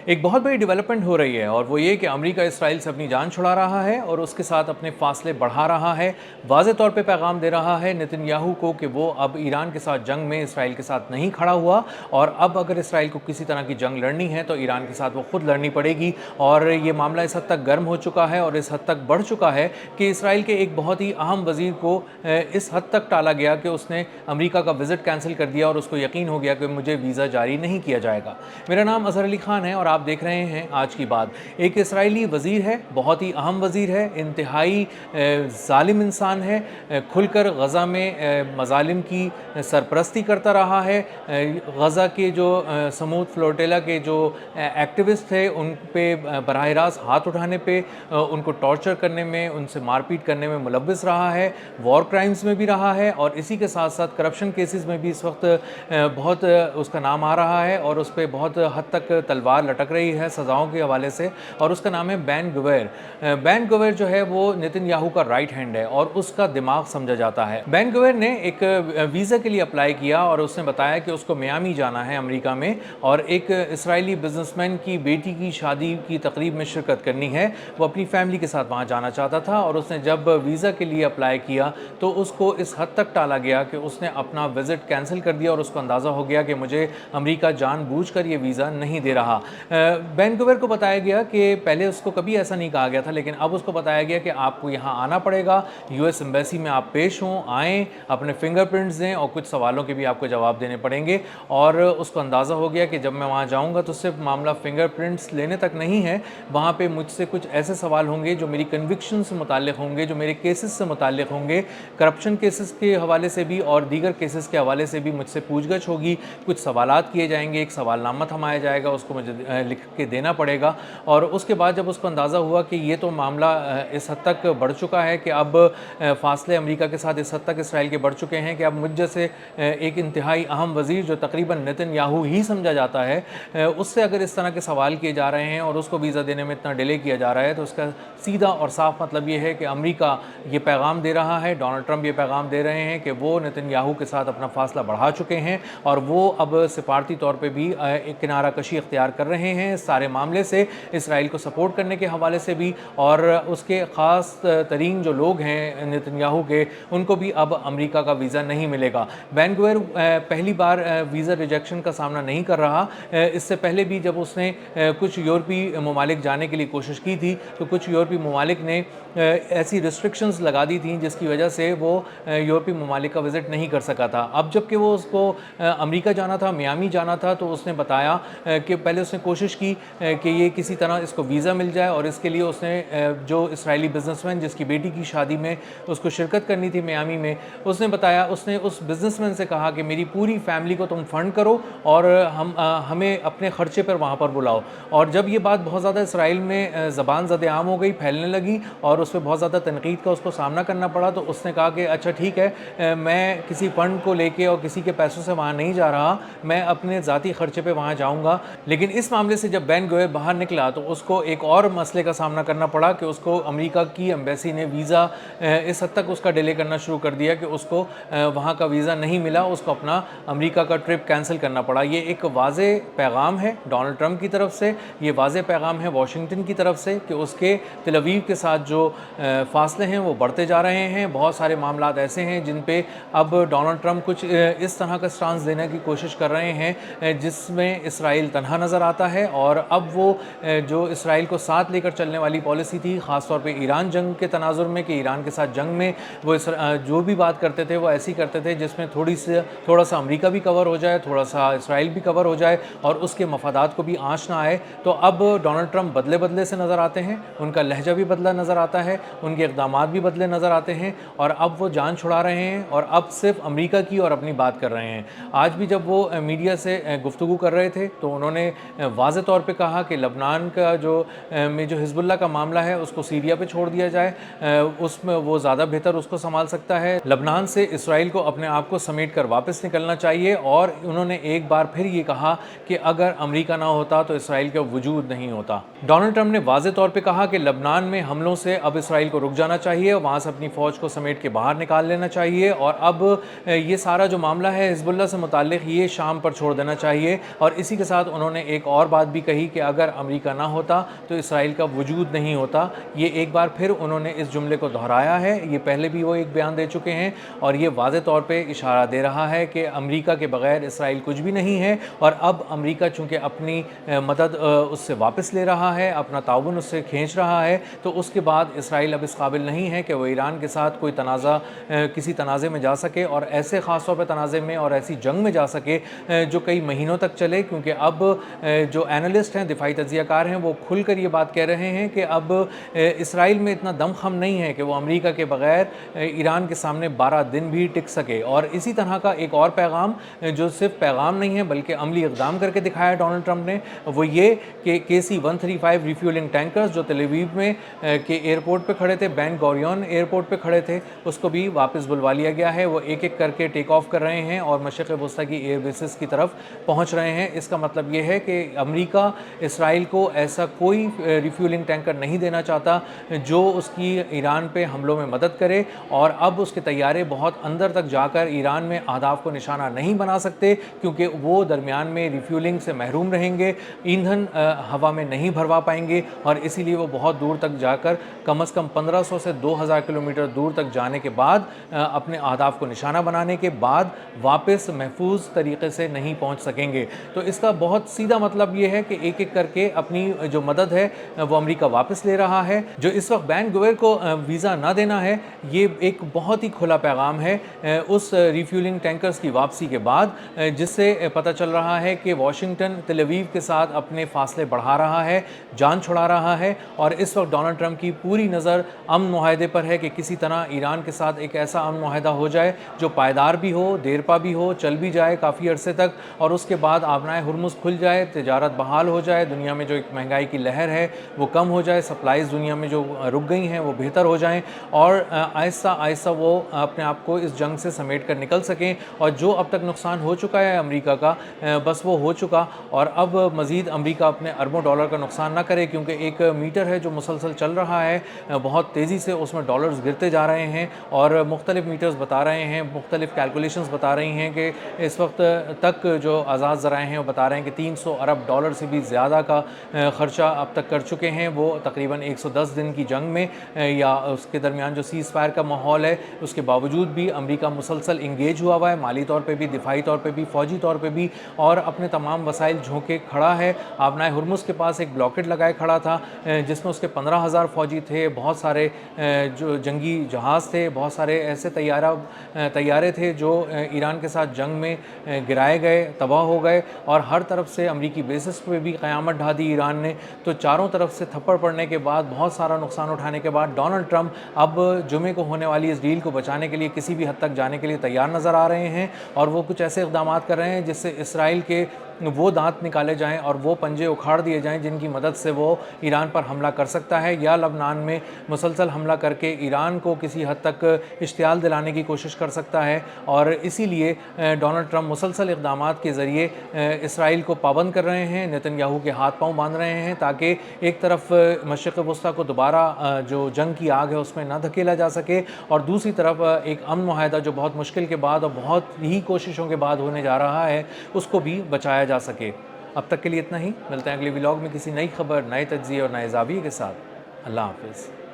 ایک بہت بڑی ڈیولپمنٹ ہو رہی ہے اور وہ یہ کہ امریکہ اسرائیل سے اپنی جان چھڑا رہا ہے اور اس کے ساتھ اپنے فاصلے بڑھا رہا ہے. واضح طور پہ پیغام دے رہا ہے نتن یاہو کو کہ وہ اب ایران کے ساتھ جنگ میں اسرائیل کے ساتھ نہیں کھڑا ہوا اور اب اگر اسرائیل کو کسی طرح کی جنگ لڑنی ہے تو ایران کے ساتھ وہ خود لڑنی پڑے گی. اور یہ معاملہ اس حد تک گرم ہو چکا ہے اور اس حد تک بڑھ چکا ہے کہ اسرائیل کے ایک بہت ہی اہم وزیر کو اس حد تک ٹالا گیا کہ اس نے امریکہ کا وزٹ کینسل کر دیا اور اس کو یقین ہو گیا کہ مجھے ویزا جاری نہیں کیا جائے گا. میرا نام اظہر علی خان ہے اور آپ دیکھ رہے ہیں آج کی بات. ایک اسرائیلی وزیر ہے، بہت ہی اہم وزیر ہے، انتہائی ظالم انسان ہے، کھل کر غزہ میں مظالم کی سرپرستی کرتا رہا ہے. غزہ کے جو سمود فلوٹیلا کے جو ایکٹیوسٹ تھے ان پہ براہ راست ہاتھ اٹھانے پہ، ان کو ٹارچر کرنے میں، ان سے مار پیٹ کرنے میں ملوث رہا ہے، وار کرائمز میں بھی رہا ہے اور اسی کے ساتھ ساتھ کرپشن کیسز میں بھی اس وقت بہت اس کا نام آ رہا ہے اور اس پہ بہت حد تک تلوار لٹک رہی ہے سزاؤں کے حوالے سے. اور اس کا نام ہے بین گویر. بین گویر جو ہے وہ نتن یاہو کا رائٹ ہینڈ ہے اور اس کا دماغ سمجھا جاتا ہے. بین گویر نے ایک ویزا کے لیے اپلائی کیا اور اس نے بتایا کہ اس کو میامی جانا ہے امریکہ میں اور ایک اسرائیلی بزنس مین کی بیٹی کی شادی کی تقریب میں شرکت کرنی ہے. وہ اپنی فیملی کے ساتھ وہاں جانا چاہتا تھا اور اس نے جب ویزا کے لیے اپلائی کیا تو اس کو اس حد تک ٹالا گیا کہ اس نے اپنا وزٹ کینسل کر دیا اور اس کو اندازہ ہو گیا کہ مجھے امریکہ جان بوجھ کر یہ ویزا نہیں دے رہا. بین گویر کو بتایا گیا کہ پہلے اس کو کبھی ایسا نہیں کہا گیا تھا لیکن اب اس کو بتایا گیا کہ آپ کو یہاں آنا پڑے گا، یو ایس ایمبیسی میں آپ پیش ہوں، آئیں، اپنے فنگر پرنٹس دیں اور کچھ سوالوں کے بھی آپ کو جواب دینے پڑیں گے. اور اس کو اندازہ ہو گیا کہ جب میں وہاں جاؤں گا تو صرف معاملہ فنگر پرنٹس لینے تک نہیں ہے، وہاں پہ مجھ سے کچھ ایسے سوال ہوں گے جو میری کنوکشن سے متعلق ہوں گے، جو میرے کیسز سے متعلق ہوں گے، کرپشن کیسز کے حوالے سے بھی اور دیگر کیسز کے حوالے سے بھی مجھ سے پوچھ گچھ ہوگی. کچھ سوالات کیے جائیں گے، ایک سوال نامہ تھمایا جائے گا، اس کو مجھے لکھ کے دینا پڑے گا. اور اس کے بعد جب اس کو اندازہ ہوا کہ یہ تو معاملہ اس حد تک بڑھ چکا ہے کہ اب فاصلے امریکہ کے ساتھ اس حد تک اسرائیل کے بڑھ چکے ہیں کہ اب مجھ جیسے ایک انتہائی اہم وزیر جو تقریباً نتن یاہو ہی سمجھا جاتا ہے، اس سے اگر اس طرح کے سوال کیے جا رہے ہیں اور اس کو ویزا دینے میں اتنا ڈیلے کیا جا رہا ہے تو اس کا سیدھا اور صاف مطلب یہ ہے کہ امریکہ یہ پیغام دے رہا ہے، ڈونلڈ ٹرمپ یہ پیغام دے رہے ہیں کہ وہ نتن یاہو کے ساتھ اپنا فاصلہ بڑھا چکے ہیں اور وہ اب سفارتی طور پہ بھی ایک کنارہ کشی اختیار کر رہے ہیں سارے معاملے سے، اسرائیل کو سپورٹ کرنے کے حوالے سے بھی. اور اس کے خاص ترین جو لوگ ہیں نتن یاہو کے، ان کو بھی اب امریکہ کا ویزا نہیں ملے گا. بین گویر پہلی بار ویزا ریجیکشن کا سامنا نہیں کر رہا. اس سے پہلے بھی جب اس نے کچھ یورپی ممالک جانے کے لیے کوشش کی تھی تو کچھ یورپی ممالک نے ایسی ریسٹرکشنز لگا دی تھیں جس کی وجہ سے وہ یورپی ممالک کا وزٹ نہیں کر سکا تھا. اب جب کہ وہ اس کو امریکہ جانا تھا، میامی جانا تھا، تو اس نے بتایا کہ پہلے اس نے کوشش کی کہ یہ کسی طرح اس کو ویزا مل جائے اور اس کے لیے اس نے جو اسرائیلی بزنس مین جس کی بیٹی کی شادی میں اس کو شرکت کرنی تھی میامی میں، اس نے بتایا، اس نے اس بزنس مین سے کہا کہ میری پوری فیملی کو تم فنڈ کرو اور ہمیں اپنے خرچے پر وہاں پر بلاؤ. اور جب یہ بات بہت زیادہ اسرائیل میں زبان زد عام ہو گئی، پھیلنے لگی اور اس پہ بہت زیادہ تنقید کا اس کو سامنا کرنا پڑا، تو اس نے کہا کہ اچھا ٹھیک ہے، میں کسی فنڈ کو لے کے اور کسی کے پیسوں سے وہاں نہیں جا رہا، میں اپنے ذاتی خرچے پہ وہاں جاؤں گا. لیکن اس معاملے سے جب بین گویر باہر نکلا تو اس کو ایک اور مسئلے کا سامنا کرنا پڑا کہ اس کو امریکہ کی ایمبیسی نے ویزا اس حد تک اس کا ڈیلے کرنا شروع کر دیا کہ اس کو وہاں کا ویزا نہیں ملا، اس کو اپنا امریکہ کا ٹرپ کینسل کرنا پڑا. یہ ایک واضح پیغام ہے ڈونلڈ ٹرمپ کی طرف سے، یہ واضح پیغام ہے واشنگٹن کی طرف سے کہ اس کے تل اویو کے ساتھ جو فاصلے ہیں وہ بڑھتے جا رہے ہیں. بہت سارے معاملات ایسے ہیں جن پہ اب ڈونلڈ ٹرمپ کچھ اس طرح کا سٹانس دینے کی کوشش کر رہے ہیں جس میں اسرائیل تنہا نظر آتا ہے. اور اب وہ جو اسرائیل کو ساتھ لے کر چلنے والی پالیسی تھی، خاص طور پہ ایران جنگ کے تناظر میں، کہ ایران کے ساتھ جنگ میں وہ جو بھی بات کرتے تھے وہ ایسی کرتے تھے جس میں تھوڑا سا امریکہ بھی کور ہو جائے، تھوڑا سا اسرائیل بھی کور ہو جائے اور اس کے مفادات کو بھی آنچ نہ آئے. تو اب ڈونلڈ ٹرمپ بدلے سے نظر آتے ہیں، ان کا لہجہ بھی بدلا نظر آتا ہے، ان کے اقدامات بھی بدلے نظر آتے ہیں اور اب وہ جان چھڑا رہے ہیں اور اب صرف امریکہ کی اور اپنی بات کر رہے ہیں. آج بھی جب وہ میڈیا سے گفتگو کر رہے تھے تو انہوں نے واضح طور پہ کہا کہ لبنان کا جو حزب اللہ کا معاملہ ہے اس کو سیریا پہ چھوڑ دیا جائے، اس میں وہ زیادہ بہتر اس کو سنبھال سکتا ہے. لبنان سے اسرائیل کو اپنے آپ کو سمیٹ کر واپس نکلنا چاہیے. اور انہوں نے ایک بار پھر یہ کہا کہ اگر امریکہ نہ ہوتا تو اسرائیل کا وجود نہیں ہوتا. ڈونلڈ ٹرمپ نے واضح طور پہ کہا کہ لبنان میں حملوں سے اب اسرائیل کو رک جانا چاہیے، وہاں سے اپنی فوج کو سمیٹ کے باہر نکال لینا چاہیے اور اب یہ سارا جو معاملہ ہے حزب اللہ سے متعلق یہ شام پر چھوڑ دینا چاہیے. اور اسی کے ساتھ انہوں نے ایک اور بات بھی کہی کہ اگر امریکہ نہ ہوتا تو اسرائیل کا وجود نہیں ہوتا۔ یہ ایک بار پھر انہوں نے اس جملے کو دہرایا ہے، یہ پہلے بھی وہ ایک بیان دے چکے ہیں، اور یہ واضح طور پہ اشارہ دے رہا ہے کہ امریکہ کے بغیر اسرائیل کچھ بھی نہیں ہے، اور اب امریکہ چونکہ اپنی مدد اس سے واپس لے رہا ہے، اپنا تعاون اس سے کھینچ رہا ہے، تو اس کے بعد اسرائیل اب اس قابل نہیں ہے کہ وہ ایران کے ساتھ کوئی کسی تنازع میں جا سکے، اور ایسے خاص طور پہ تنازع میں اور ایسی جنگ میں جا سکے جو کئی مہینوں تک چلے، کیونکہ اب جو اینالسٹ ہیں، دفاعی تجزیہ کار ہیں، وہ کھل کر یہ بات کہہ رہے ہیں کہ اب اسرائیل میں اتنا دم خم نہیں ہے کہ وہ امریکہ کے بغیر ایران کے سامنے 12 دن بھی ٹک سکے۔ اور اسی طرح کا ایک اور پیغام جو صرف پیغام نہیں ہے بلکہ عملی اقدام کر کے دکھایا ڈونلڈ ٹرمپ نے، وہ یہ کہ KC-135 ریفیولنگ ٹینکرز جو تل ابیب میں کے ایئرپورٹ پہ کھڑے تھے، بین گوریون ایئرپورٹ پہ کھڑے تھے، اس کو بھی واپس بلوا لیا گیا ہے۔ وہ ایک ایک کر کے ٹیک آف کر رہے ہیں اور مشرق وسطیٰ کی ایئر بیسز کی طرف پہنچ رہے ہیں۔ اس کا مطلب یہ ہے کہ امریکہ اسرائیل کو ایسا کوئی ریفیولنگ ٹینکر نہیں دینا چاہتا جو اس کی ایران پہ حملوں میں مدد کرے، اور اب اس کے طیارے بہت اندر تک جا کر ایران میں اہداف کو نشانہ نہیں بنا سکتے، کیونکہ وہ درمیان میں ریفیولنگ سے محروم رہیں گے، ایندھن ہوا میں نہیں بھروا پائیں گے، اور اسی لیے وہ بہت دور تک جا کر کم از کم 1500 سے 2000 کلومیٹر دور تک جانے کے بعد اپنے اہداف کو نشانہ بنانے کے بعد واپس محفوظ طریقے سے نہیں پہنچ سکیں گے۔ تو اس کا بہت سیدھا مطلب یہ ہے کہ ایک ایک کر کے اپنی جو مدد ہے وہ امریکہ واپس لے رہا ہے۔ جو اس وقت بین گوئر کو ویزا نہ دینا ہے، یہ ایک بہت ہی کھلا پیغام ہے اس ریفیولنگ ٹینکرز کی واپسی کے بعد، جس سے پتہ چل رہا ہے کہ واشنگٹن تل ابیب کے ساتھ اپنے فاصلے بڑھا رہا ہے، جان چھڑا رہا ہے، اور اس وقت ڈونلڈ ٹرمپ کی پوری نظر امن معاہدے پر ہے کہ کسی طرح ایران کے ساتھ ایک ایسا امن معاہدہ ہو جائے جو پائیدار بھی ہو، دیرپا بھی ہو، چل بھی جائے کافی عرصے تک، اور اس کے بعد آبنائے ہرمز کھل جائے، تجارت بحال ہو جائے، دنیا میں جو ایک مہنگائی کی لہر ہے وہ کم ہو جائے، سپلائیز دنیا میں جو رک گئی ہیں وہ بہتر ہو جائیں، اور آہستہ آہستہ وہ اپنے آپ کو اس جنگ سے سمیٹ کر نکل سکیں، اور جو اب تک نقصان ہو چکا ہے امریکہ کا بس وہ ہو چکا، اور اب مزید امریکہ اپنے اربوں ڈالر کا نقصان نہ کرے، کیونکہ ایک میٹر ہے جو مسلسل چل رہا ہے، بہت تیزی سے اس میں ڈالرز گرتے جا رہے ہیں، اور مختلف میٹرز بتا رہے ہیں، مختلف کیلکولیشنز بتا رہی ہیں کہ اس وقت تک جو آزاد ذرائع ہیں وہ بتا رہے ہیں کہ 300 ارب ڈالر سے بھی زیادہ کا خرچہ اب تک کر چکے ہیں وہ تقریباً 110 دن کی جنگ میں، یا اس کے درمیان جو سیز فائر کا ماحول ہے اس کے باوجود بھی امریکہ مسلسل انگیج ہوا ہوا ہے، مالی طور پہ بھی، دفاعی طور پہ بھی، فوجی طور پہ بھی، اور اپنے تمام وسائل جھونکے کھڑا ہے۔ آبنائے ہرمز کے پاس ایک بلاکٹ لگائے کھڑا تھا جس میں اس کے 15,000 فوجی تھے، بہت سارے جو جنگی جہاز تھے، بہت سارے ایسے طیارے تھے جو ایران کے ساتھ جنگ میں گرائے گئے، تباہ ہو گئے، اور ہر طرف سے امریکی بیسس پہ بھی قیامت ڈھا دی ایران نے۔ تو چاروں طرف سے تھپڑ پڑنے کے بعد، بہت سارا نقصان اٹھانے کے بعد، ڈونلڈ ٹرمپ اب جمعے کو ہونے والی اس ڈیل کو بچانے کے لیے کسی بھی حد تک جانے کے لیے تیار نظر آ رہے ہیں، اور وہ کچھ ایسے اقدامات کر رہے ہیں جس سے اسرائیل کے وہ دانت نکالے جائیں اور وہ پنجے اکھاڑ دیے جائیں جن کی مدد سے وہ ایران پر حملہ کر سکتا ہے، یا لبنان میں مسلسل حملہ کر کے ایران کو کسی حد تک اشتعال دلانے کی کوشش کر سکتا ہے۔ اور اسی لیے ڈونلڈ ٹرمپ مسلسل اقدامات کے ذریعے اسرائیل کو پابند کر رہے ہیں، نتن یاہو کے ہاتھ پاؤں باندھ رہے ہیں، تاکہ ایک طرف مشرق وسطیٰ کو دوبارہ جو جنگ کی آگ ہے اس میں نہ دھکیلا جا سکے، اور دوسری طرف ایک امن معاہدہ جو بہت مشکل کے بعد اور بہت ہی کوششوں کے بعد ہونے جا رہا ہے اس کو بھی بچایا جا سکے۔ اب تک کے لیے اتنا ہی، ملتے ہیں اگلے ولاگ میں کسی نئی خبر، نئے تجزیے اور نئے زاویے کے ساتھ۔ اللہ حافظ۔